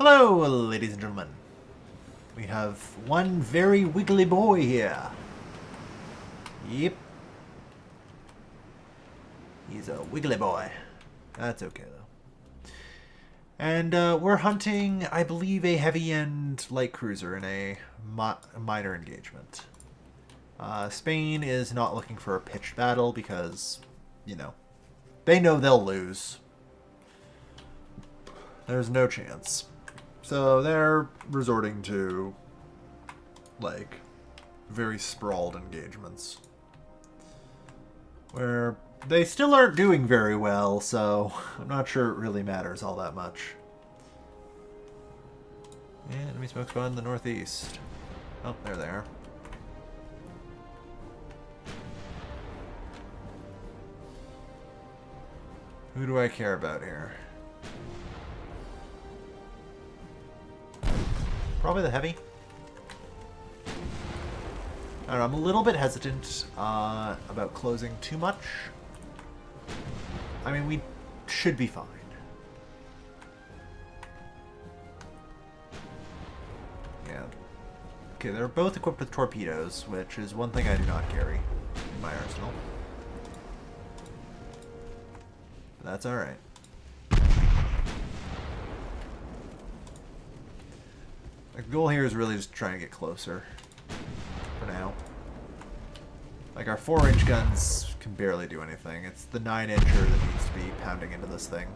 Hello, ladies and gentlemen. We have one very wiggly boy here. Yep. He's a wiggly boy. That's okay, though. And we're hunting, I believe, a heavy-end light cruiser in a minor engagement. Spain is not looking for a pitched battle because, you know, they know they'll lose. There's no chance. So they're resorting to, like, very sprawled engagements. Where they still aren't doing very well, so I'm not sure it really matters all that much. Yeah, enemy smoke spot in the northeast. Oh, there they are. Who do I care about here? Probably the heavy. I don't know, I'm a little bit hesitant about closing too much. I mean, we should be fine. Yeah. Okay, they're both equipped with torpedoes, which is one thing I do not carry in my arsenal. But that's alright. The goal here is really just trying to get closer for now. Like, our 4-inch guns can barely do anything. It's the 9-incher that needs to be pounding into this thing.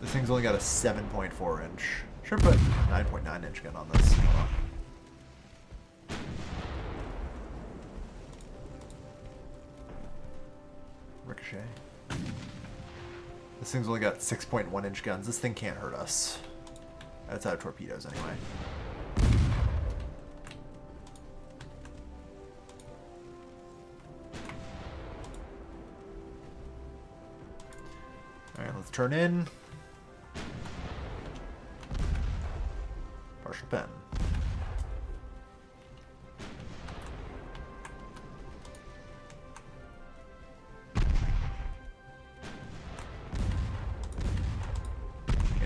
This thing's only got a 7.4-inch. Should put a 9.9-inch gun on this. Hold on. Ricochet. This thing's only got 6.1-inch guns. This thing can't hurt us. That's out of torpedoes anyway. Alright, let's turn in. Partial pen.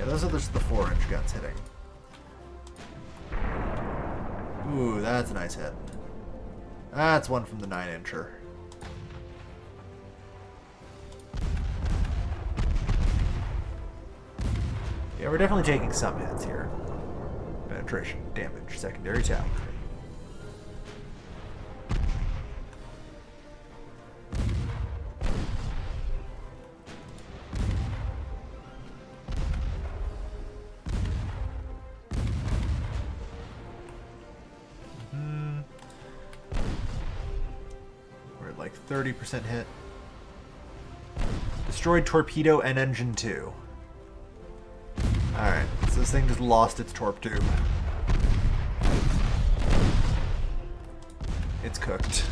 Those are just the 4-inch guns hitting. Ooh, that's a nice hit. That's one from the 9-incher. Yeah, we're definitely taking some hits here. Penetration, damage, secondary tower. We're at like 30% hit. Destroyed torpedo and engine 2. Alright, so this thing just lost its torp tube. It's cooked.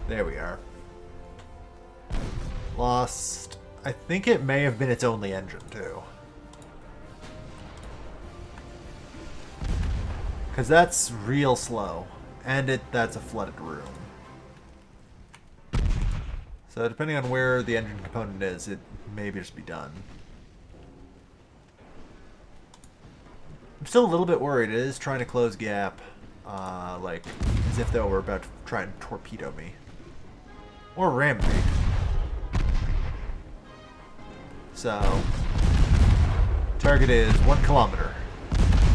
There we are. Lost... I think it may have been its only engine, too. Because that's real slow. And that's a flooded room. So depending on where the engine component is, it may just be done. I'm still a little bit worried. It is trying to close gap, like, as if they were about to try and torpedo me. Or ram me. So, target is 1 kilometer.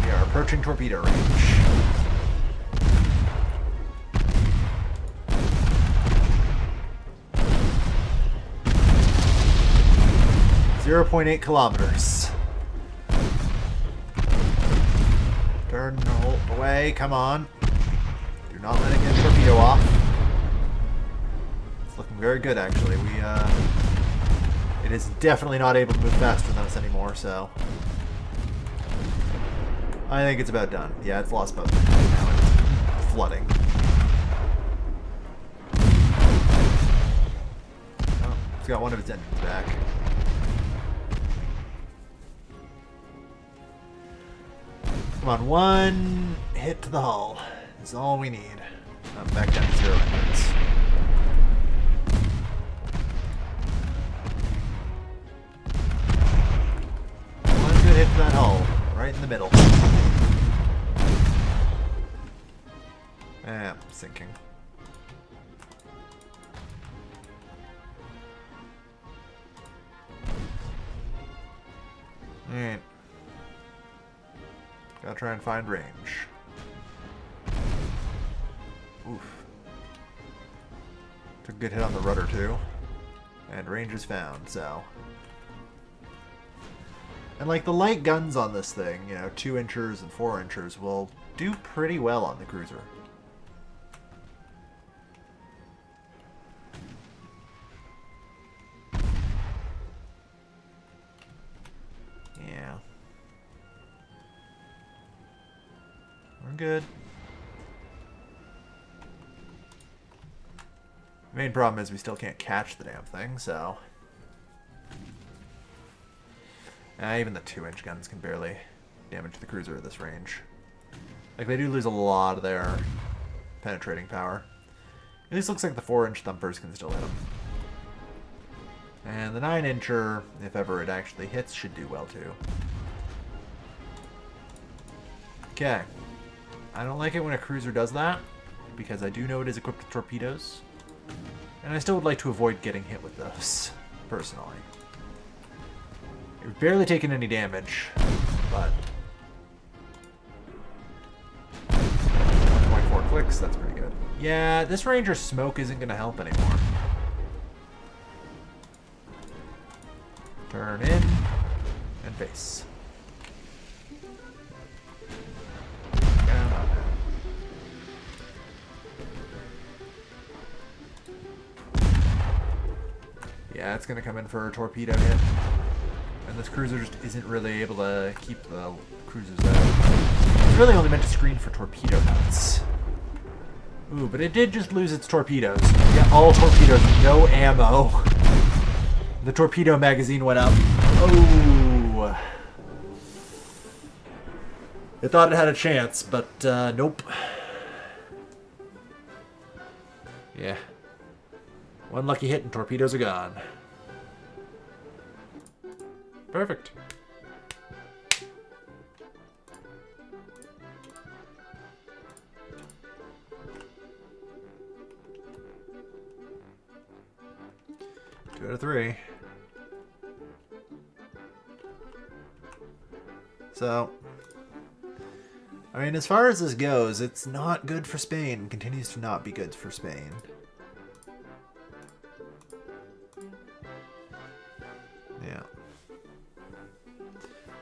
We are approaching torpedo range. .8 kilometers. Turn away, come on. Do not let it get a torpedo off. It's looking very good, actually. It is definitely not able to move faster than us anymore, so... I think it's about done. Yeah, it's lost both. Now it's flooding. Oh, it's got one of its engines back. Come on, one hit to the hull is all we need. Back down to 0 engines. Right in the middle. Sinking. Alright. Gotta try and find range. Oof. Took a good hit on the rudder too. And range is found, so. And like the light guns on this thing, you know, 2 inchers and 4 inchers will do pretty well on the cruiser. Yeah. We're good. The main problem is we still can't catch the damn thing, so... even the 2-inch guns can barely damage the cruiser at this range. Like, they do lose a lot of their penetrating power. At least looks like the 4-inch thumpers can still hit them. And the 9-incher, if ever it actually hits, should do well too. Okay. I don't like it when a cruiser does that, because I do know it is equipped with torpedoes. And I still would like to avoid getting hit with those, personally. We've barely taken any damage, but 1.4 clicks, that's pretty good. Yeah, this Ranger smoke isn't going to help anymore. Turn in and face. Yeah, it's going to come in for a torpedo hit. And this cruiser just isn't really able to keep the cruisers out. It's really only meant to screen for torpedo nuts. Ooh, but it did just lose its torpedoes. Yeah, all torpedoes, no ammo. The torpedo magazine went up. Oh. It thought it had a chance, but nope. Yeah. One lucky hit and torpedoes are gone. Perfect. Two out of 3. So, I mean, as far as this goes, it's not good for Spain. Continues to not be good for Spain. Yeah.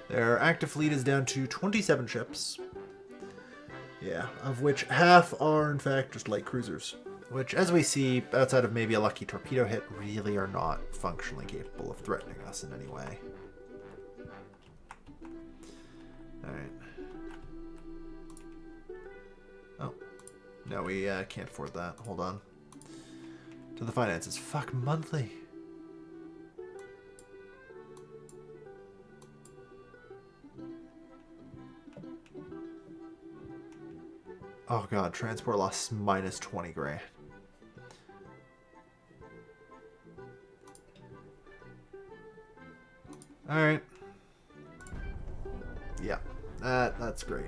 Their active fleet is down to 27 ships. Yeah, of which half are in fact just light cruisers. Which, as we see, outside of maybe a lucky torpedo hit, really are not functionally capable of threatening us in any way. Alright. Oh. No, we can't afford that. Hold on. To the finances. Fuck, monthly. Oh god, transport loss minus 20 grand. Alright. Yeah, that's great.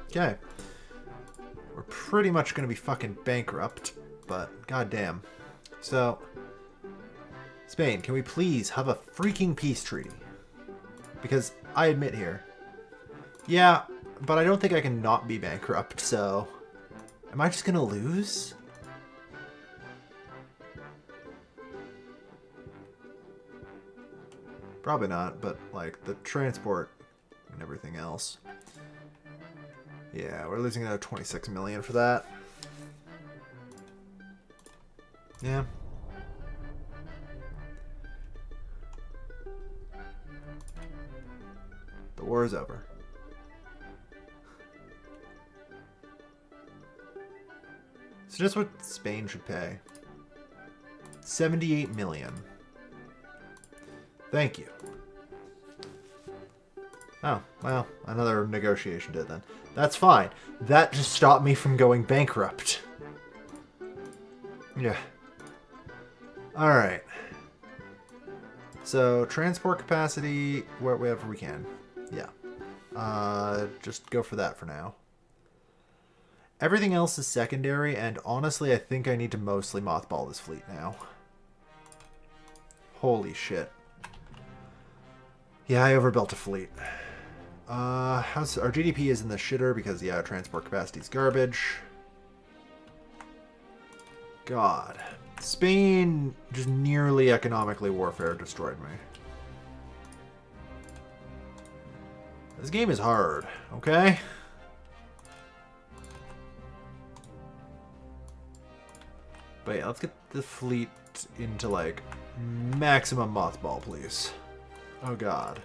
Okay. We're pretty much going to be fucking bankrupt, but goddamn. So, Spain, can we please have a freaking peace treaty? Because I admit here, yeah, but I don't think I can not be bankrupt, so am I just going to lose? Probably not, but like the transport and everything else. Yeah, we're losing another 26 million for that. Yeah. The war is over. So just what Spain should pay. 78 million. Thank you. Oh, well, another negotiation did then. That's fine. That just stopped me from going bankrupt. Yeah. Alright. So, transport capacity, wherever we can. Yeah. Just go for that for now. Everything else is secondary, and honestly, I think I need to mostly mothball this fleet now. Holy shit. Yeah, I overbuilt a fleet. How's our GDP is in the shitter because, yeah, transport capacity is garbage. God. Spain just nearly economically warfare destroyed me. This game is hard, okay? But yeah, let's get the fleet into, like, maximum mothball, please. Oh, God.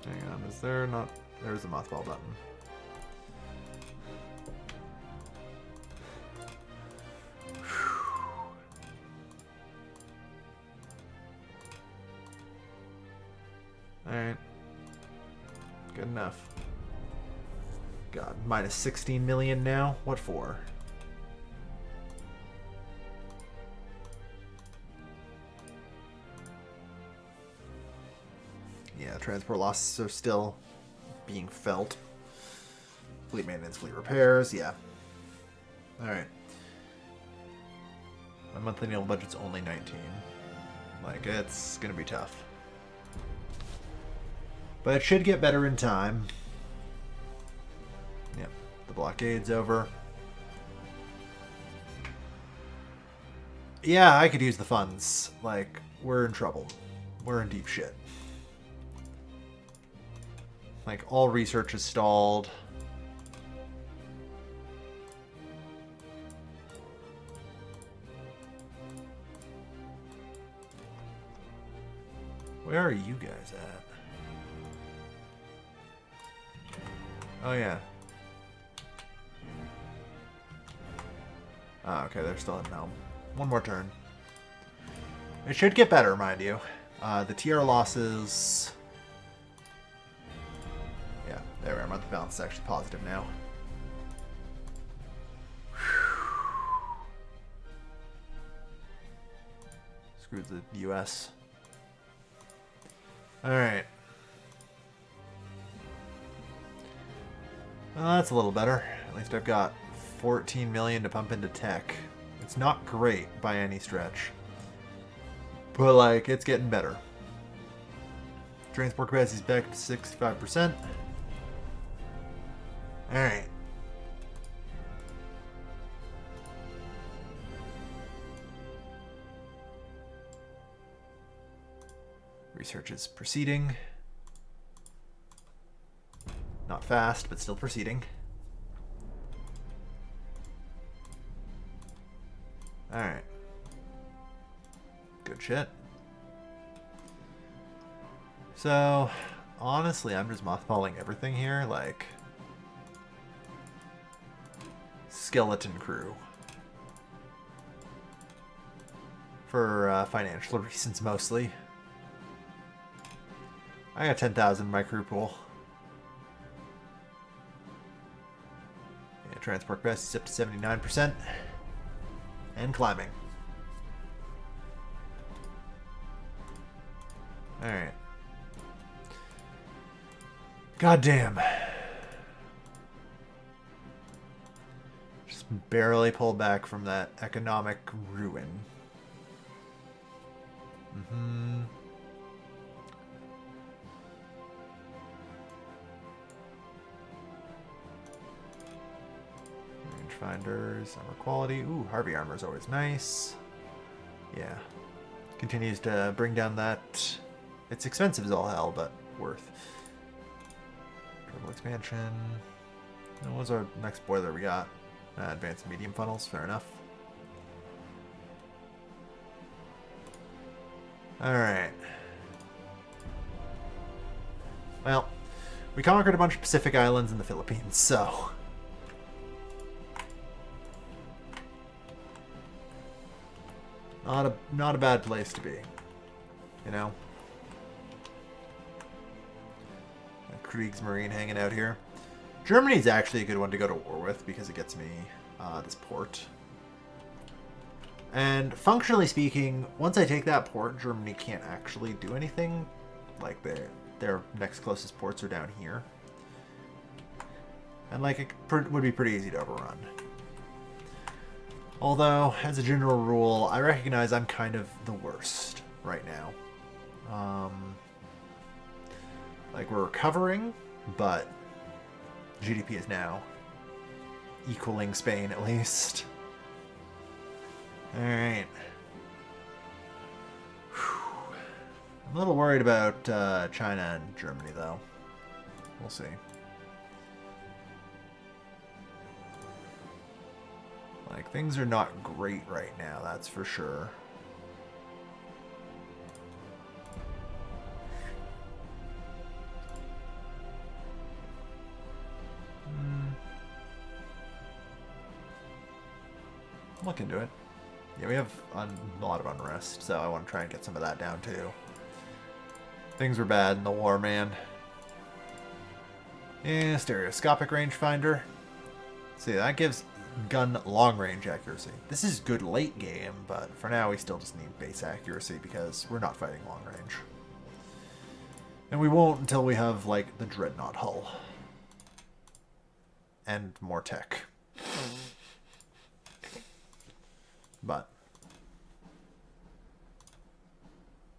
Hang on, is there not... There's the mothball button. Alright. Good enough. God, minus 16 million now? What for? Yeah, transport losses are still being felt. Fleet maintenance, fleet repairs, yeah. Alright. My monthly naval budget's only 19. Like, it's gonna be tough. But it should get better in time. Yep, the blockade's over. Yeah, I could use the funds. Like, we're in trouble. We're in deep shit. Like, all research is stalled. Where are you guys at? Oh, yeah. Oh, okay, they're still at Helm. One more turn. It should get better, mind you. The TR losses... Yeah, there we are. Monthly balance is actually positive now. Screw the US. Alright. Well, that's a little better. At least I've got 14 million to pump into tech. It's not great by any stretch. But, like, it's getting better. Transport capacity's back to 65%. Alright. Research is proceeding. Not fast, but still proceeding. Alright. Good shit. So, honestly, I'm just mothballing everything here, like... Skeleton crew. For financial reasons, mostly. I got 10,000 in my crew pool. Yeah, transport capacity is up to 79%. And climbing. Alright. God damn. Just barely pulled back from that economic ruin. Mm-hmm. Rangefinders, armor quality. Ooh, Harvey armor is always nice. Yeah. Continues to bring down that... It's expensive as all hell, but worth. Turbo expansion. What was our next boiler we got? Advanced medium funnels, fair enough. Alright. Well, we conquered a bunch of Pacific islands in the Philippines, so... Not a bad place to be. You know? Kriegsmarine hanging out here. Germany's actually a good one to go to war with because it gets me this port. And functionally speaking, once I take that port, Germany can't actually do anything. Like their next closest ports are down here. And like it would be pretty easy to overrun. Although, as a general rule, I recognize I'm kind of the worst right now. Like we're recovering, but GDP is now equaling Spain at least. Alright. I'm a little worried about China and Germany, though. We'll see. Like, things are not great right now, that's for sure. Look into it. Yeah, we have a lot of unrest, so I want to try and get some of that down, too. Things were bad in the war, man. Yeah, stereoscopic rangefinder. See, that gives gun long-range accuracy. This is good late game, but for now we still just need base accuracy because we're not fighting long range. And we won't until we have, like, the Dreadnought hull. And more tech. But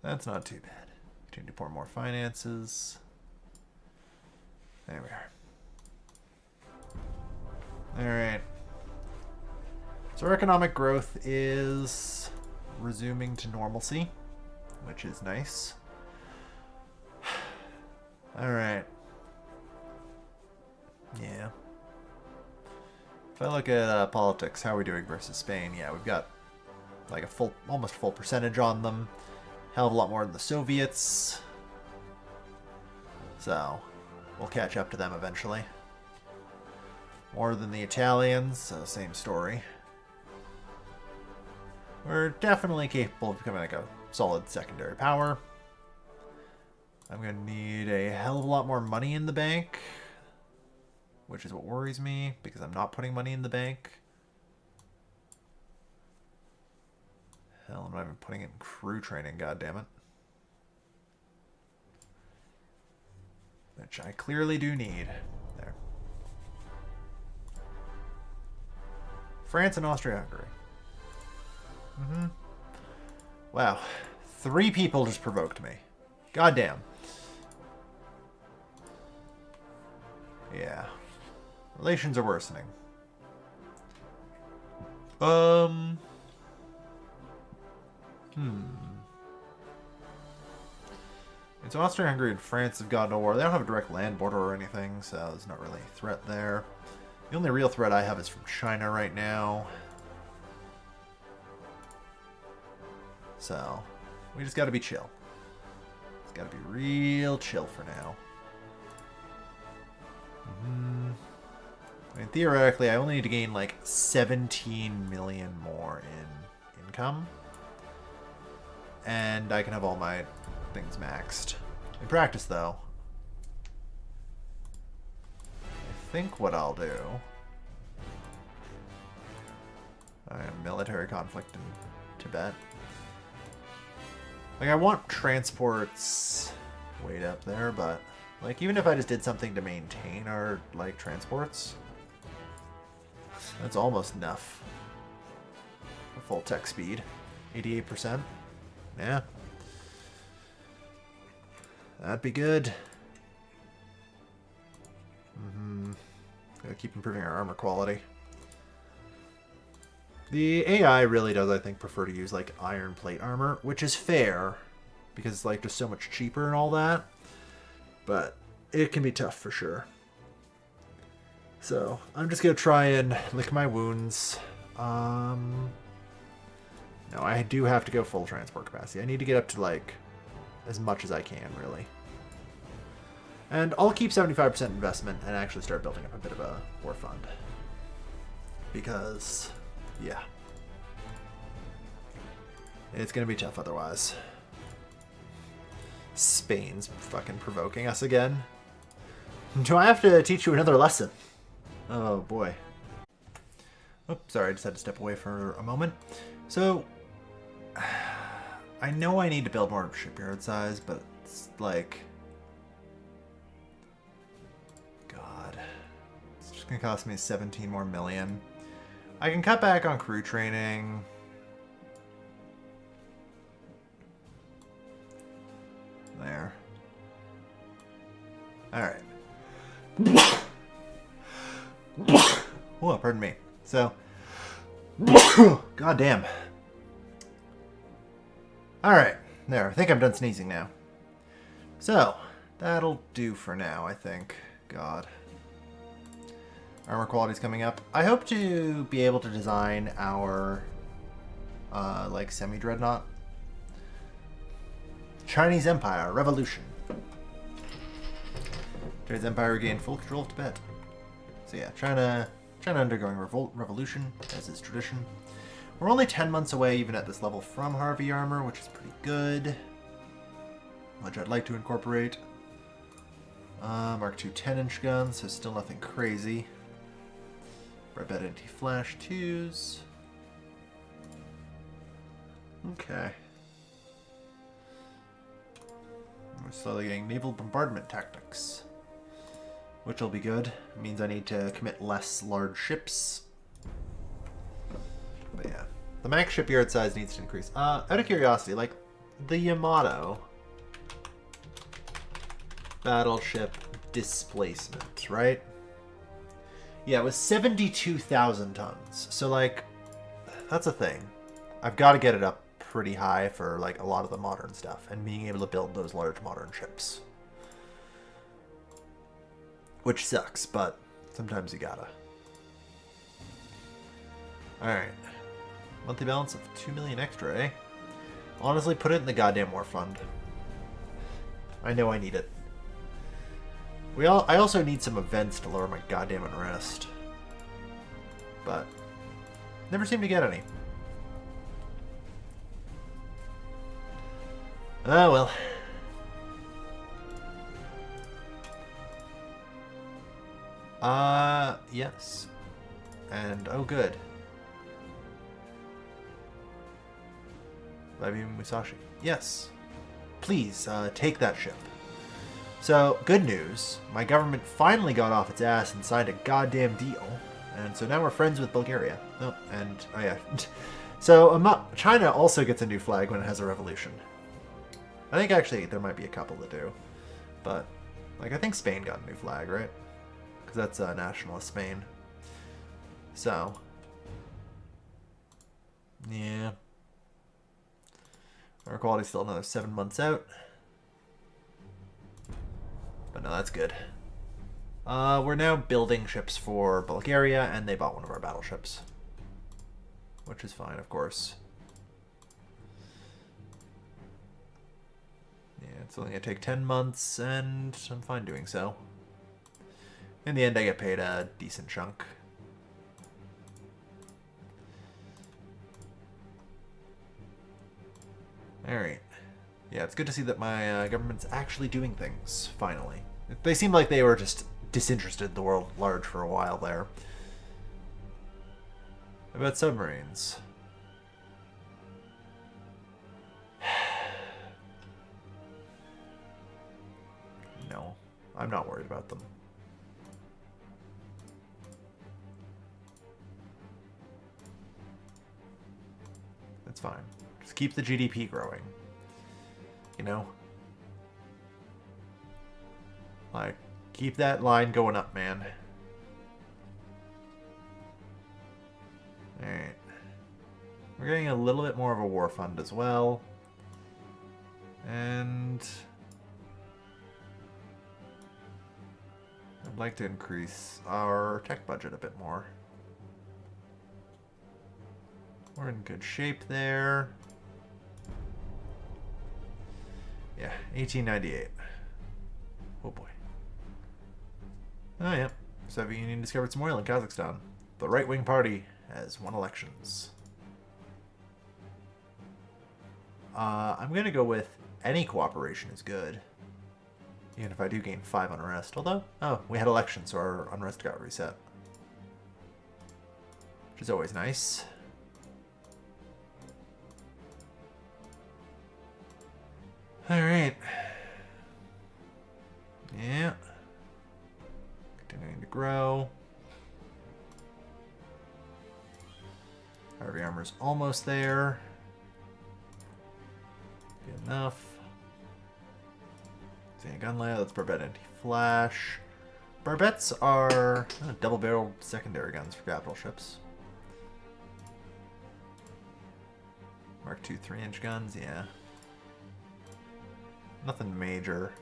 that's not too bad. Continue to pour more finances. There we are. Alright. So our economic growth is resuming to normalcy, which is nice. Alright. Yeah. If I look at politics, how are we doing versus Spain? Yeah, we've got like a almost full percentage on them. Hell of a lot more than the Soviets. So, we'll catch up to them eventually. More than the Italians, so same story. We're definitely capable of becoming like a solid secondary power. I'm going to need a hell of a lot more money in the bank, which is what worries me, because I'm not putting money in the bank. Hell, I'm not even putting it in crew training, goddammit. Which I clearly do need. There. France and Austria-Hungary. Wow. 3 people just provoked me. Goddamn. Yeah. Relations are worsening. And so Austria-Hungary and France have gone to war. They don't have a direct land border or anything, so there's not really a threat there. The only real threat I have is from China right now. So, we just gotta be chill. It's gotta be real chill for now. I mean, theoretically, I only need to gain like 17 million more in income. And I can have all my things maxed. In practice, though, I think what I'll do... military conflict in Tibet. Like, I want transports way up there, but... like, even if I just did something to maintain our, like, transports... that's almost enough. For full tech speed. 88%. Yeah. That'd be good. Gotta keep improving our armor quality. The AI really does, I think, prefer to use, like, iron plate armor, which is fair, because it's, like, just so much cheaper and all that. But it can be tough for sure. So, I'm just gonna try and lick my wounds. No, I do have to go full transport capacity. I need to get up to, like, as much as I can, really. And I'll keep 75% investment and actually start building up a bit of a war fund. Because, yeah. It's gonna be tough otherwise. Spain's fucking provoking us again. Do I have to teach you another lesson? Oh boy. Oops, sorry, I just had to step away for a moment. So, I know I need to build more shipyard size, but it's like... God. It's just gonna cost me 17 more million. I can cut back on crew training. There. Alright. Oh, pardon me. So, god damn. Alright, there. I think I'm done sneezing now. So, that'll do for now, I think. God. Armor quality's coming up. I hope to be able to design our, like, semi-dreadnought. Chinese Empire, Revolution. Chinese Empire regained full control of Tibet. So yeah, China undergoing revolution, as is tradition. We're only 10 months away, even at this level, from Harvey armor, which is pretty good. Which I'd like to incorporate. Mark II 10-inch guns, so still nothing crazy. Rebet anti-flash 2s. Okay. We're slowly getting naval bombardment tactics. Which will be good. It means I need to commit less large ships. But yeah. The max shipyard size needs to increase. Out of curiosity, like, the Yamato battleship displacement, right? Yeah, it was 72,000 tons. So, like, that's a thing. I've got to get it up pretty high for, like, a lot of the modern stuff. And being able to build those large modern ships. Which sucks, but sometimes you gotta. Alright. Monthly balance of 2 million extra, eh? Honestly, put it in the goddamn war fund. I know I need it. I also need some events to lower my goddamn unrest. But never seem to get any. Oh well. Yes. And, oh good. Laibi Musashi. Yes. Please, take that ship. So, good news. My government finally got off its ass and signed a goddamn deal. And so now we're friends with Bulgaria. Oh, and, oh yeah. So, China also gets a new flag when it has a revolution. I think actually there might be a couple that do. But, like, I think Spain got a new flag, right? Because that's nationalist Spain. So, yeah. Our quality's still another 7 months out. But no, that's good. We're now building ships for Bulgaria, and they bought one of our battleships. Which is fine, of course. Yeah, it's only going to take 10 months, and I'm fine doing so. In the end, I get paid a decent chunk. Alright. Yeah, it's good to see that my government's actually doing things, finally. They seemed like they were just disinterested in the world at large for a while there. About submarines. No, I'm not worried about them. That's fine. Just keep the GDP growing. You know? Like, keep that line going up, man. Alright. We're getting a little bit more of a war fund as well. And I'd like to increase our tech budget a bit more. We're in good shape there. Yeah, 1898. Oh boy. Oh yeah. Soviet Union discovered some oil in Kazakhstan. The right-wing party has won elections. I'm gonna go with any cooperation is good. Even if I do gain 5 unrest. Although, oh, we had elections, so our unrest got reset. Which is always nice. Alright. Yeah. Continuing to grow. Heavy armor's almost there. Good enough. Gun layout, that's Barbette anti-flash. Barbettes are double-barreled secondary guns for capital ships. Mark II 3-inch guns, yeah. Nothing major.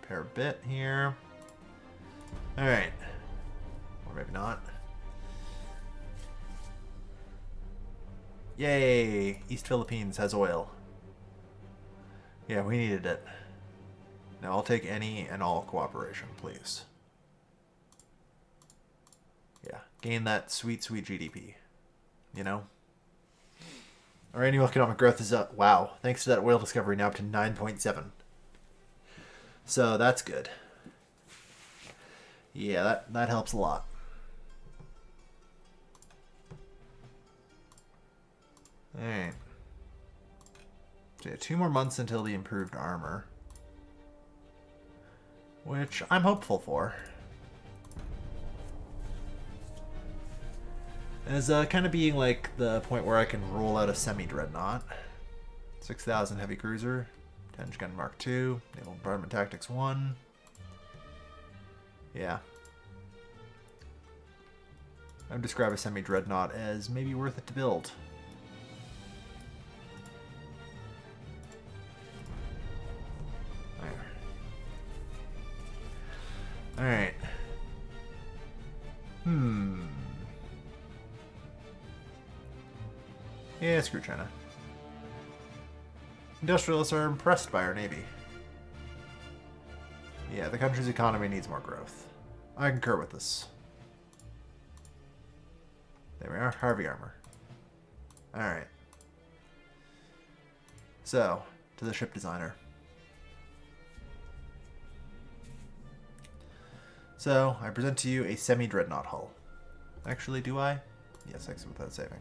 Repair a bit here. Alright. Or maybe not. Yay! East Philippines has oil. Yeah, we needed it. Now I'll take any and all cooperation, please. Yeah, gain that sweet, sweet GDP. You know? Our annual economic growth is up. Wow. Thanks to that oil discovery, now up to 9.7. So that's good. Yeah, that helps a lot. Alright. So yeah, 2 more months until the improved armor. Which I'm hopeful for. As kind of being like the point where I can roll out a semi-dreadnought. 6,000 heavy cruiser. 10-inch gun Mark II. Naval Bombardment Tactics 1. Yeah. I would describe a semi-dreadnought as maybe worth it to build. Alright. Yeah, screw China. Industrialists are impressed by our navy. Yeah, the country's economy needs more growth. I concur with this. There we are, Harvey armor. Alright. So, to the ship designer. So, I present to you a semi-dreadnought hull. Actually, do I? Yes, exit without saving.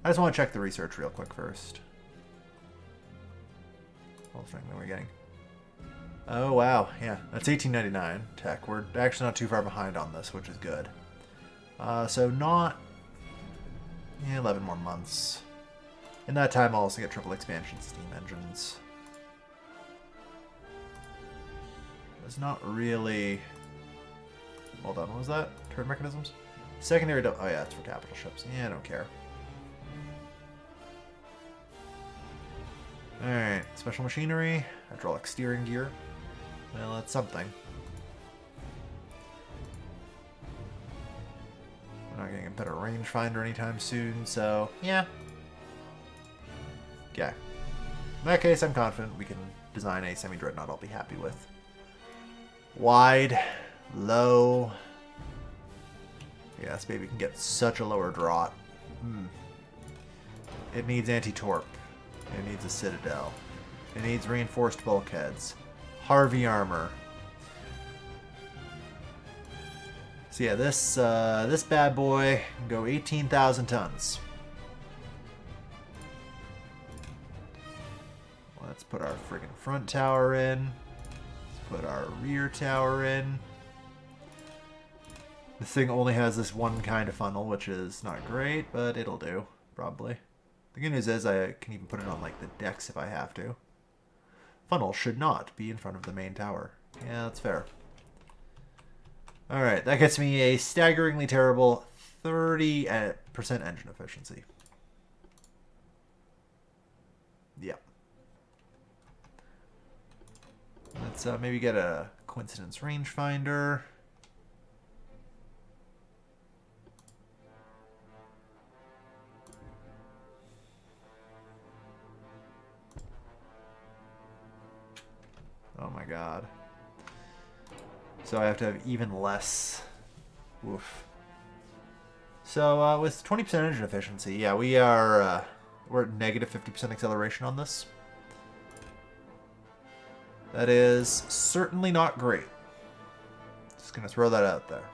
I just want to check the research real quick first. What strength are we getting? Oh, wow. Yeah, that's 1899 tech. We're actually not too far behind on this, which is good. So not... Yeah, 11 more months. In that time, I'll also get triple expansion steam engines. It's not really... Hold on, what was that? Turret mechanisms? Secondary... Oh yeah, it's for capital ships. Yeah, I don't care. Alright, special machinery, hydraulic steering gear. Well, that's something. We're not getting a better rangefinder anytime soon, so yeah. Yeah. In that case, I'm confident we can design a semi-dreadnought I'll be happy with. Wide, low. Yeah, this baby can get such a lower draught. It needs anti-torp. It needs a citadel. It needs reinforced bulkheads. Harvey armor. So yeah, this bad boy can go 18,000 tons. Let's put our friggin' front tower in. Let's put our rear tower in. This thing only has this one kind of funnel, which is not great, but it'll do, probably. The good news is I can even put it on like the decks if I have to. Funnel should not be in front of the main tower. Yeah, that's fair. Alright, that gets me a staggeringly terrible 30% engine efficiency. Yep. Let's maybe get a coincidence rangefinder. Oh my god. So I have to have even less So with 20% engine efficiency, yeah, we're at negative 50% acceleration on this. That is certainly not great. Just gonna throw that out there.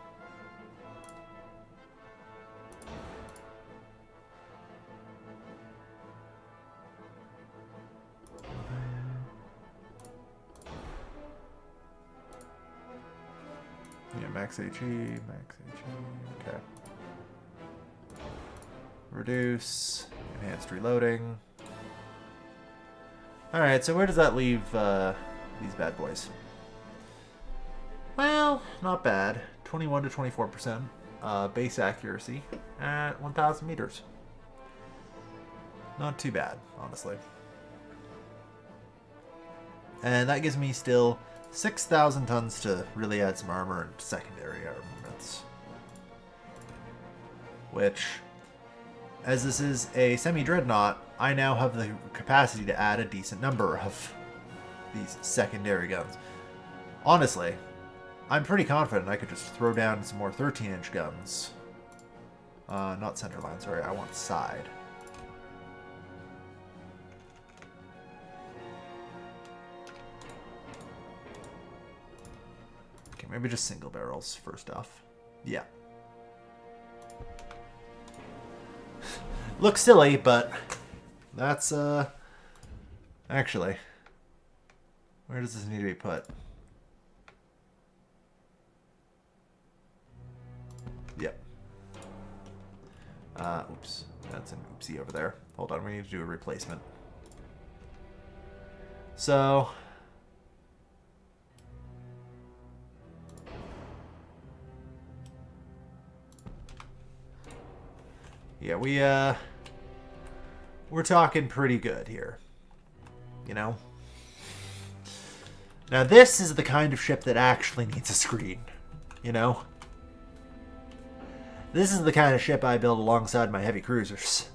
Yeah, max HE, okay. Reduce, enhanced reloading. Alright, so where does that leave these bad boys? Well, not bad. 21 to 24% base accuracy at 1,000 meters. Not too bad, honestly. And that gives me still 6,000 tons to really add some armor and secondary armaments. Which, as this is a semi-dreadnought, I now have the capacity to add a decent number of these secondary guns. Honestly, I'm pretty confident I could just throw down some more 13-inch guns. Not centerline, sorry, I want side. Okay, maybe just single barrels first off. Yeah. Looks silly, but that's, actually, where does this need to be put? Yep. Oops. That's an oopsie over there. Hold on, we need to do a replacement. So... yeah, we're talking pretty good here. You know? Now this is the kind of ship that actually needs a screen. You know? This is the kind of ship I build alongside my heavy cruisers.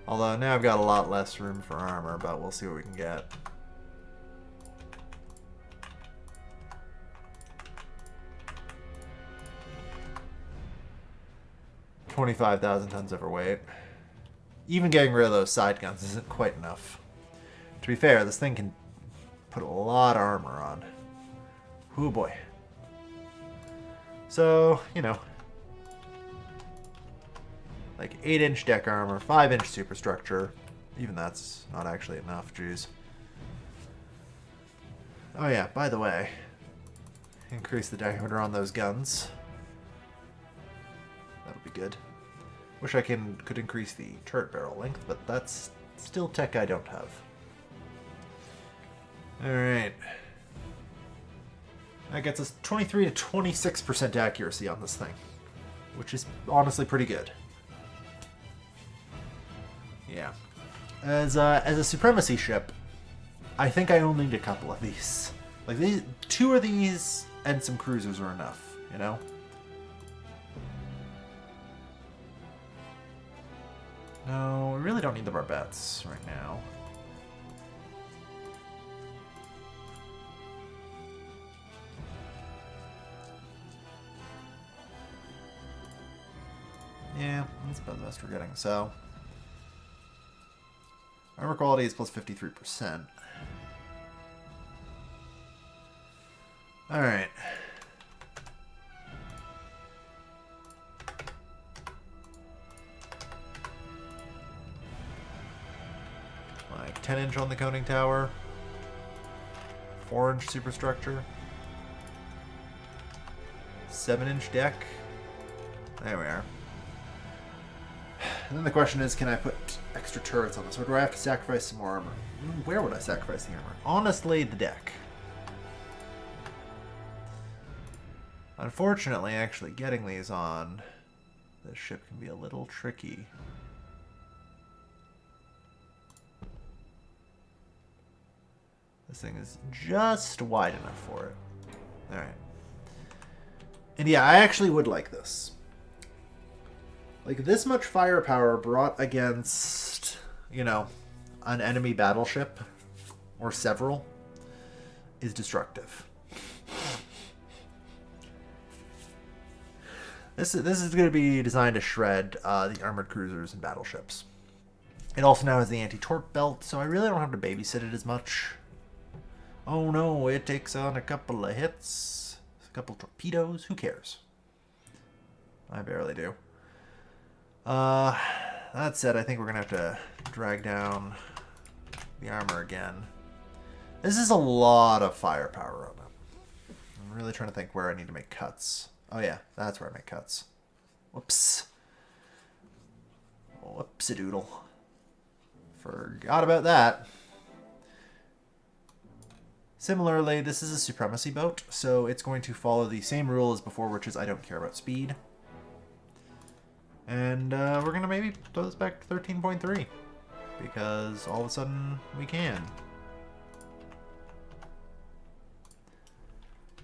Although now I've got a lot less room for armor, but we'll see what we can get. $25,000 tons overweight. Even getting rid of those side guns isn't quite enough. To be fair, this thing can put a lot of armor on. Ooh boy. So, you know, like 8-inch deck armor, 5-inch superstructure. Even that's not actually enough, jeez. Oh yeah, by the way, increase the diameter on those guns. That'll be good. Wish I could increase the turret barrel length, but that's still tech I don't have. Alright. That gets us 23 to 26% accuracy on this thing, which is honestly pretty good. Yeah. As a supremacy ship, I think I only need a couple of these. Like, these, 2 of these and some cruisers are enough, you know? No, we really don't need the barbettes right now. Yeah, that's about the best we're getting. So, armor quality is plus 53%. Alright. Like 10-inch on the coning tower. 4-inch superstructure. 7-inch deck. There we are. And then the question is, can I put extra turrets on this, or do I have to sacrifice some more armor? Where would I sacrifice the armor? Honestly, the deck. Unfortunately, actually getting these on this ship can be a little tricky. This thing is just wide enough for it. Alright. And yeah, I actually would like this. Like, this much firepower brought against, you know, an enemy battleship, or several, is destructive. This is going to be designed to shred the armored cruisers and battleships. It also now has the anti-torp belt, so I really don't have to babysit it as much. Oh no, it takes on a couple of hits, a couple of torpedoes. Who cares? I barely do. That said, I think we're going to have to drag down the armor again. This is a lot of firepower on it. I'm really trying to think where I need to make cuts. Oh yeah, that's where I make cuts. Whoops. Whoopsie-doodle. Forgot about that. Similarly, this is a supremacy boat, so it's going to follow the same rule as before, which is I don't care about speed. And we're going to maybe throw this back to 13.3, because all of a sudden we can.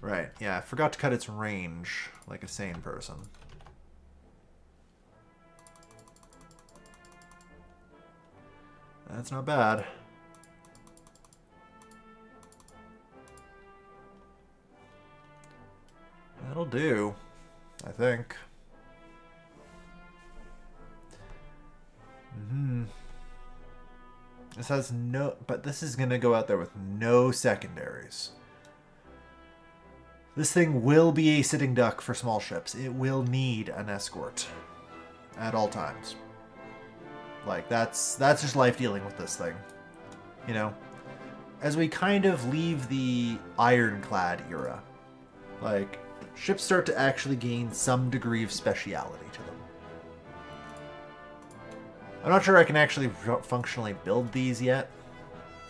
Right, yeah, I forgot to cut its range like a sane person. That's not bad. That'll do, I think. This has no... But this is going to go out there with no secondaries. This thing will be a sitting duck for small ships. It will need an escort at all times. Like, that's just life dealing with this thing. You know? As we kind of leave the ironclad era, like, ships start to actually gain some degree of speciality to them. I'm not sure I can actually functionally build these yet.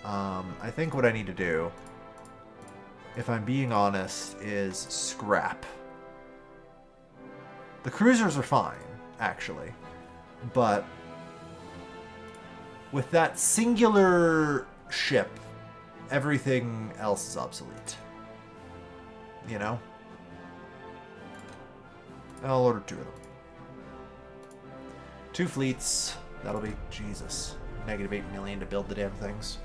I think what I need to do, if I'm being honest, is scrap. The cruisers are fine, actually. But with that singular ship, everything else is obsolete. You know? I'll order 2 of them. 2 fleets. That'll be, Jesus, negative 8 million to build the damn things.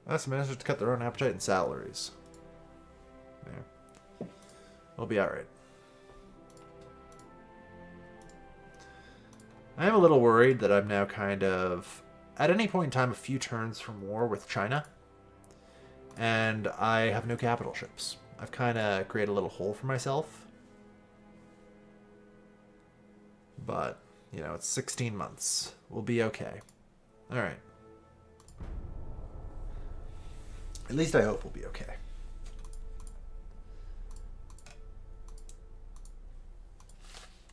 That's managed to cut their own appetite and salaries. Yeah. We'll be alright. I am a little worried that I'm now kind of, at any point in time, a few turns from war with China. And I have no capital ships. I've kind of created a little hole for myself. But, you know, it's 16 months. We'll be okay. Alright. At least I hope we'll be okay.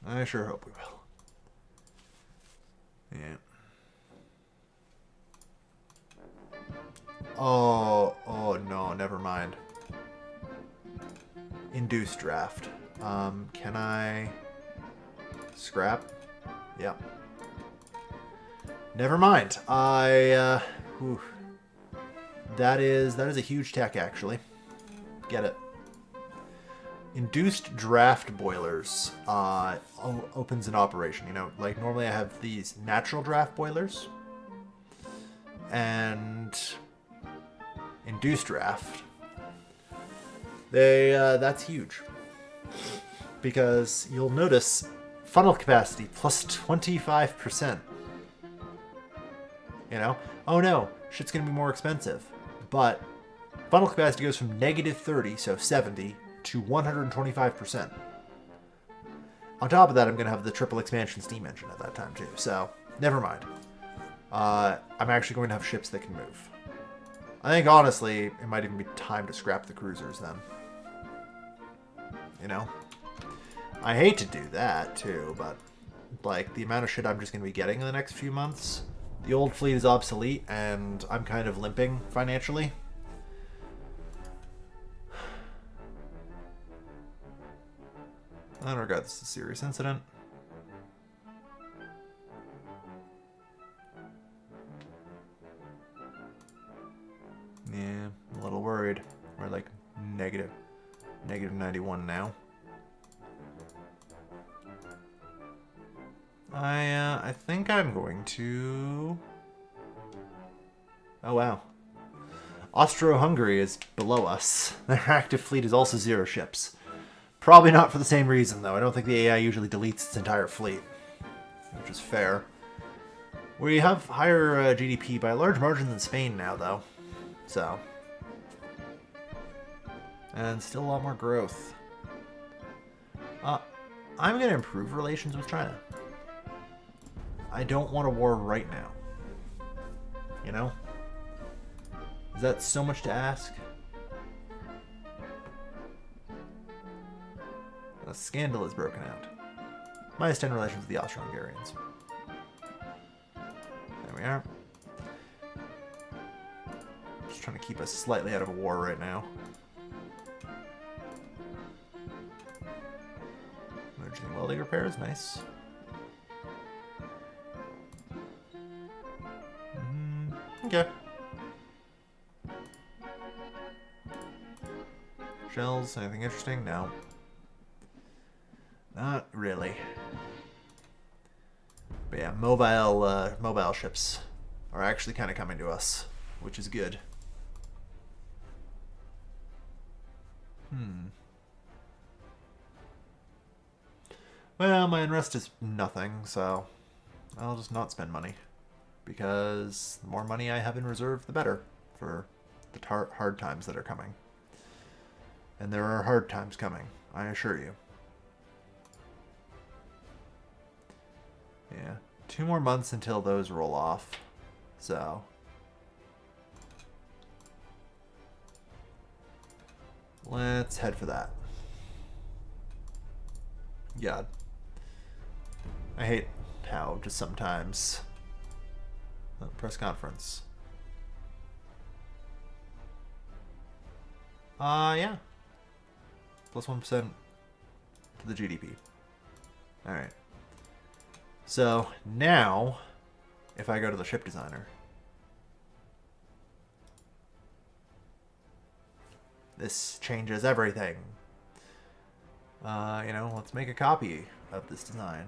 I sure hope we will. Yeah. Oh no, never mind. Induced draft. Can I scrap? Yeah. Never mind. That is a huge tech, actually. Get it. Induced draft boilers opens an operation. You know, like normally I have these natural draft boilers and induced draft. That's huge because you'll notice funnel capacity plus 25%. You know, oh no, shit's gonna be more expensive, but funnel capacity goes from negative 30, so 70, to 125%. On top of that, I'm going to have the triple expansion steam engine at that time too, so never mind. I'm actually going to have ships that can move. I think, honestly, it might even be time to scrap the cruisers then. You know? I hate to do that, too, but, like, the amount of shit I'm just going to be getting in the next few months, the old fleet is obsolete, and I'm kind of limping financially. I don't regard this as a serious incident. Yeah, I'm a little worried. We're like negative 91 now. I think I'm going to Oh, wow. Austro-Hungary is below us. Their active fleet is also 0 ships. Probably not for the same reason, though. I don't think the AI usually deletes its entire fleet, which is fair. We have higher GDP by a large margin than Spain now, though. So. And still a lot more growth. I'm going to improve relations with China. I don't want a war right now. You know? Is that so much to ask? A scandal has broken out. Minus 10 relations with the Austro-Hungarians. There we are. Just trying to keep us slightly out of a war right now. Emergency welding repairs, nice. Okay. Shells, anything interesting? No. Not really. But yeah, mobile ships are actually kind of coming to us, which is good. Well, my unrest is nothing, so I'll just not spend money. Because the more money I have in reserve, the better for the hard times that are coming. And there are hard times coming, I assure you. Yeah, 2 more months until those roll off, so. Let's head for that. God. I hate how just sometimes... press conference. Yeah. Plus 1% to the GDP. Alright. So, now, if I go to the ship designer, this changes everything. You know, let's make a copy of this design.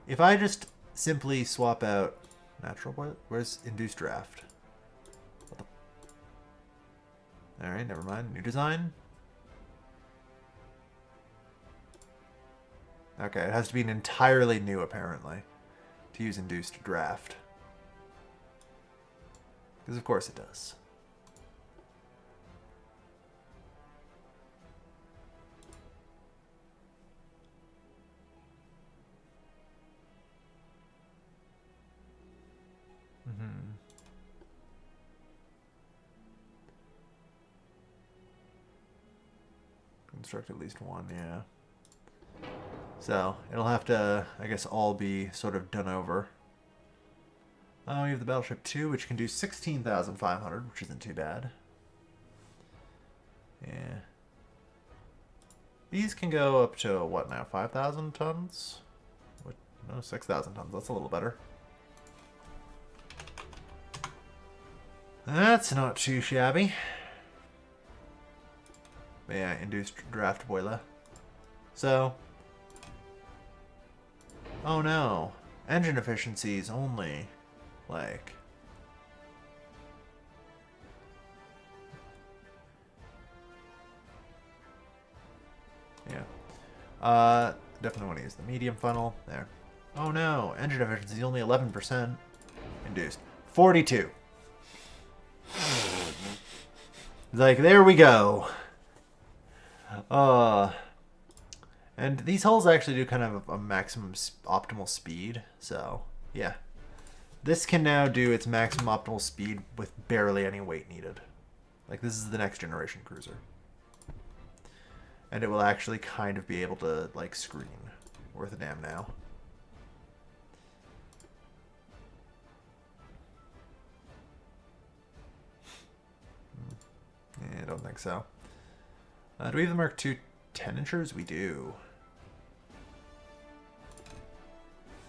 If I just simply swap out natural boiler, where's induced draft? Alright, never mind. New design. Okay, it has to be an entirely new, apparently, to use induced draft. Because of course it does. Construct at least one, yeah. So, it'll have to, I guess, all be sort of done over. We have the Battleship 2, which can do 16,500, which isn't too bad. Yeah. These can go up to, what now, 5,000 tons? What? No, 6,000 tons. That's a little better. That's not too shabby. But yeah, induced draft boiler. So... oh no. Engine efficiencies only. Like... yeah. Definitely want to use the medium funnel. There. Oh no. Engine efficiency is only 11%. Induced. 42. Like, there we go. And these hulls actually do kind of a maximum optimal speed, so yeah. This can now do its maximum optimal speed with barely any weight needed. Like, this is the next generation cruiser. And it will actually kind of be able to, like, screen. Worth a damn now. Yeah, I don't think so. Do we have the Mark II 10-inchers? We do.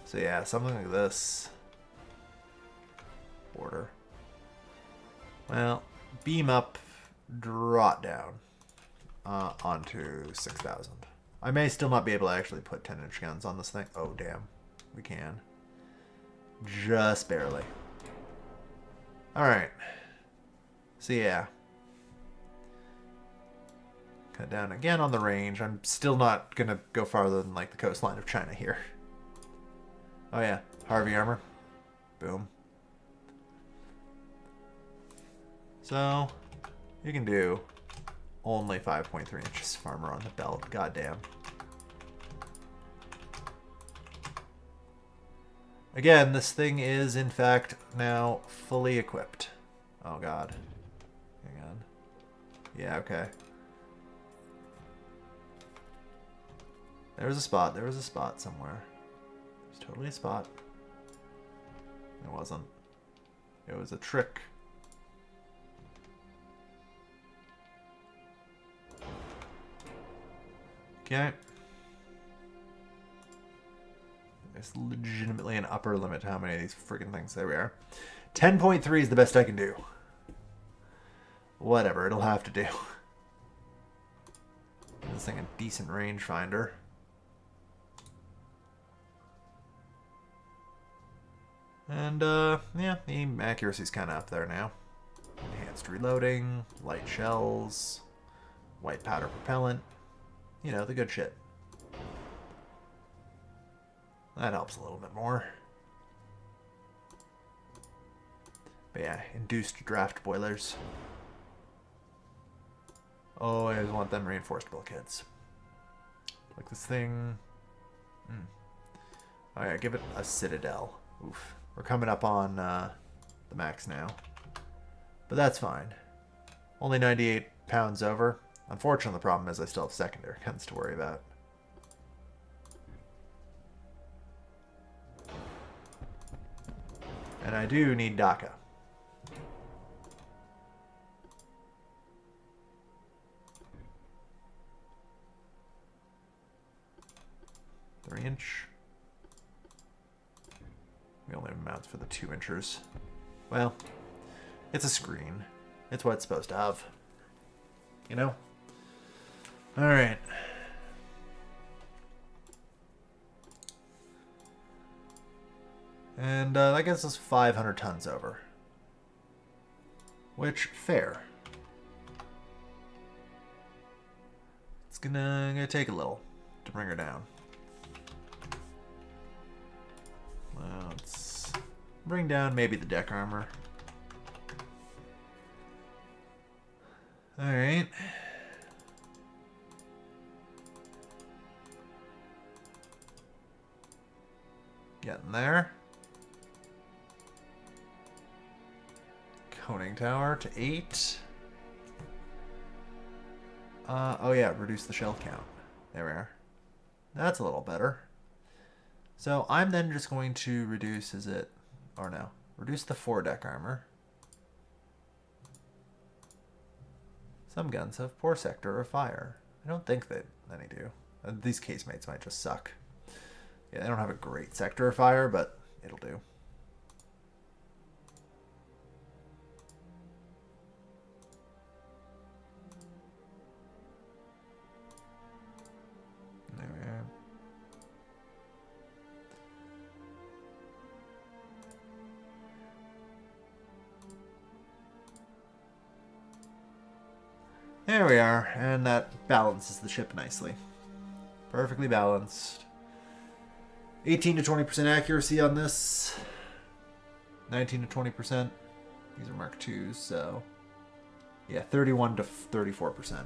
So yeah, something like this. Border. Well, beam up, drop down onto 6,000. I may still not be able to actually put 10-inch guns on this thing. Oh, damn. We can. Just barely. Alright. So yeah. Cut down again on the range. I'm still not going to go farther than like the coastline of China here. Oh yeah. Harvey armor. Boom. So, you can do only 5.3 inches of armor on the belt. Goddamn. Again, this thing is, in fact, now fully equipped. Oh, God. Hang on. Yeah, okay. There was a spot. There was a spot somewhere. There's totally a spot. It wasn't. It was a trick. Okay. There's legitimately an upper limit to how many of these friggin' things there we are. 10.3 is the best I can do. Whatever, it'll have to do. This thing a decent rangefinder. And, yeah, the accuracy's kind of up there now. Enhanced reloading, light shells, white powder propellant. You know, the good shit. That helps a little bit more. But yeah, induced draft boilers. Oh, I want them reinforced bulkheads. Like this thing. Oh yeah, give it a citadel. Oof. We're coming up on the max now. But that's fine. Only 98 pounds over. Unfortunately, the problem is I still have secondary guns to worry about. And I do need DACA. Inch. We only have mounts for the 2 inchers. Well, it's a screen. It's what it's supposed to have. You know? Alright. And that gets us 500 tons over. Which, fair. It's gonna take a little to bring her down. Well, let's bring down maybe the deck armor. Alright. Getting there. Coning tower to 8. Oh yeah, reduce the shell count. There we are. That's a little better. So I'm then just going to reduce, is it, or no, reduce the 4 deck armor. Some guns have poor sector of fire. I don't think that any do. These casemates might just suck. Yeah, they don't have a great sector of fire, but it'll do. There we are. There we are, and that balances the ship nicely. Perfectly balanced. 18 to 20% accuracy on this. 19 to 20%. These are Mark IIs, so yeah, 31 to 34%.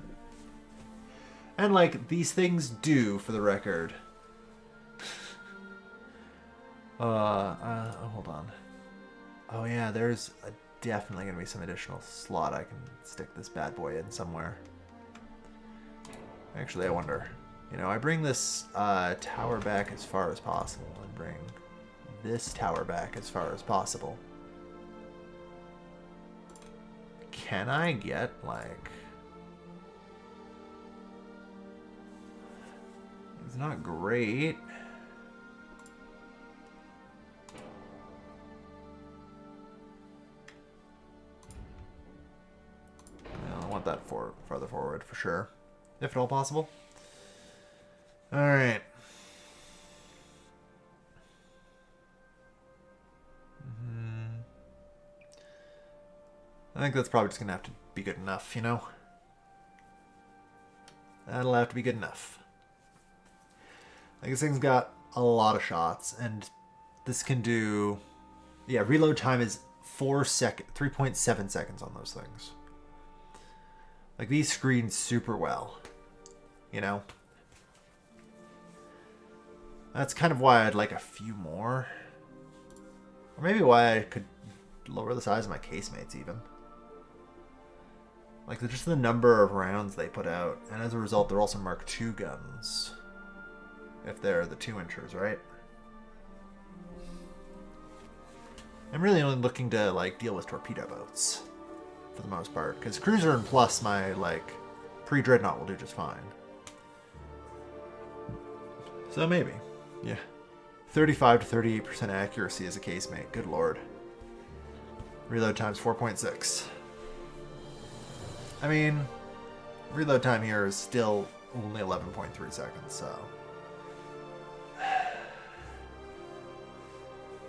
And like these things do, for the record. Hold on. Oh yeah, there's definitely gonna be some additional slot I can stick this bad boy in somewhere. Actually, I wonder. You know, I bring this tower back as far as possible and bring this tower back as far as possible. Can I get, like... It's not great. I want that farther forward for sure, if at all possible. All right. I think that's probably just going to have to be good enough, you know? That'll have to be good enough. Like, this thing's got a lot of shots, and this can do... Yeah, reload time is 3.7 seconds on those things. Like, these screen super well, you know? That's kind of why I'd like a few more. Or maybe why I could lower the size of my casemates, even. Like, just the number of rounds they put out. And as a result, they're also Mark II guns. If they're the 2-inchers, right? I'm really only looking to, like, deal with torpedo boats. For the most part. Because Cruiser and plus my, like, pre-Dreadnought will do just fine. So maybe. Yeah. 35 to 38% accuracy as a casemate. Good lord. Reload time's 4.6. I mean, reload time here is still only 11.3 seconds, so...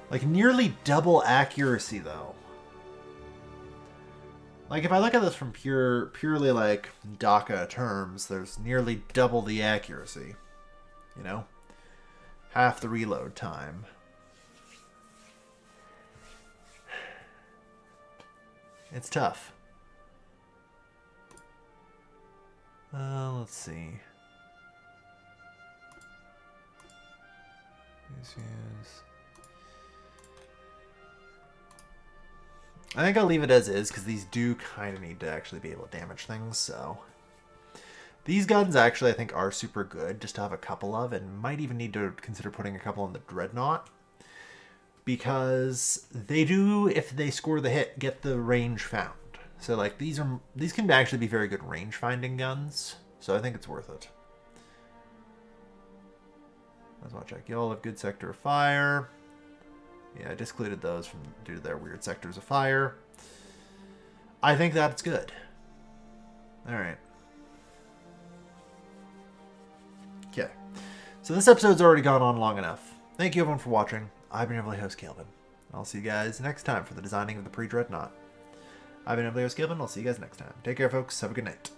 Like, nearly double accuracy, though. Like, if I look at this from purely, like, DACA terms, there's nearly double the accuracy. You know? Half the reload time. It's tough. Let's see. I think I'll leave it as is, because these do kind of need to actually be able to damage things, so... These guns actually I think are super good, just to have a couple of, and might even need to consider putting a couple on the Dreadnought. Because they do, if they score the hit, get the range found. So like these can actually be very good range finding guns, so I think it's worth it. Let's watch check. Y'all have good sector of fire. Yeah, I discluded those from due to their weird sectors of fire. I think that's good. Alright. Okay. So this episode's already gone on long enough. Thank you everyone for watching. I've been your lovely host, Calvin. I'll see you guys next time for the designing of the pre-Dreadnought. I've been your lovely host, Calvin. I'll see you guys next time. Take care, folks. Have a good night.